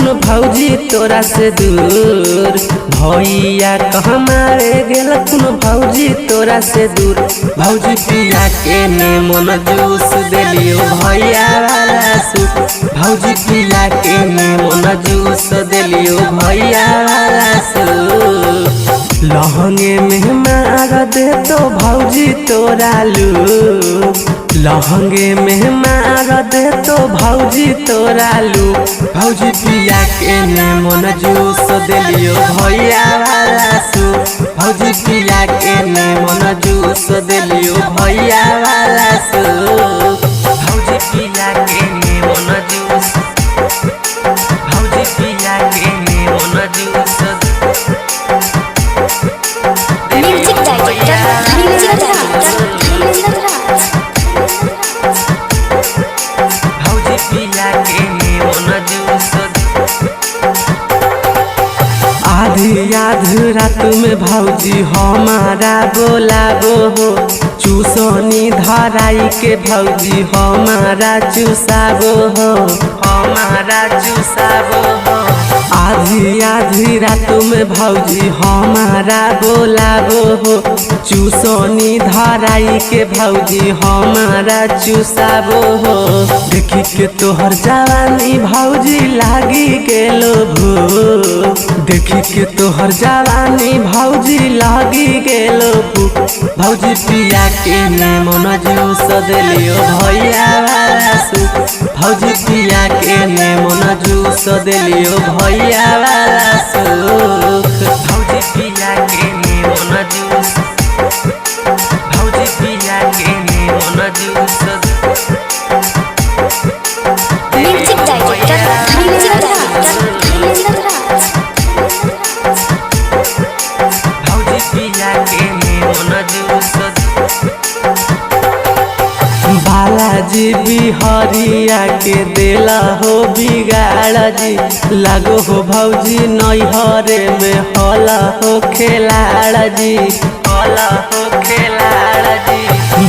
कुन भौजी तोरा से दूर। भैया कहाँ मारे गेल कुन भौजी तोरा से दूर। भौजी पिया के नेमन जूस देलियो भैया वाला सूप। भौजी पिया के नेमन जूस देलियो भैया वाला सूप। लहंगे में मार दे तो भौजी तोरा लू। लहंगे में मार दे तो भौजी तोरा लू। भौजी पिया के नेमन जूस देलियो भैया वाला सूप। भौजी पिया के नेमन जूस देलियो भैया वाला सूप। भौजी पिया के नेमन जूस। भौजी पिया के नेमन juice. Music director Dharmendra Raj. भौजी पिया के नेमन जूस। आधी आधी रात में भौजी हमारा बोलाबो हो। चूसनी धराई के भौजी हमारा चूसाबो हो। हमारा चूसाबो हो। आधी आधी रात में भौजी हमारा बोलाबो हो। चूसनी धराई के भौजी हमारा चूसाबो हो। देखी के तोहर जवानी भौजी लागी गेलो भूख। देखी के तोहर जवानी भौजी लागी गेलो भूख। भौजी पिया के नेमन जूस देलियो भैया वाला सूप। भौजी पिया के नेमन जूस देलियो भैया वाला सूप। भौजी पिया के नेमन जूस। भौजी पिया के नेमन juice. Music director Dharmendra Raj. भौजी पिया के नेमन जूस। बालाजी बिहरिया के देला हो बिगाड़ जी। लागो हो भौजी नैहरे में हला हो खेलाड़ जी। हला हो खेलाड़ जी।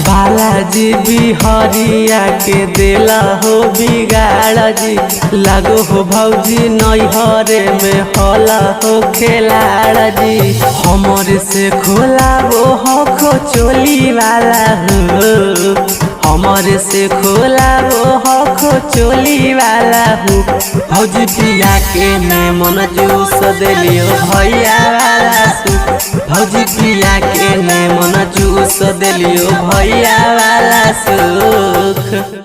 बालाजी बिहरिया के देला हो बिगाड़ जी। लागो हो भौजी नैहरे में हला हो खेलाड़ जी। हमरे से खोला वो हो खो चोली वाला हो। हमरे से खोला वो हो खो चोली वाला हो। भौजी पिया के नेमन जूस देलियो भैया वाला सूप। भौजी पिया के नेमन जूस देलियो भैया वाला सूप।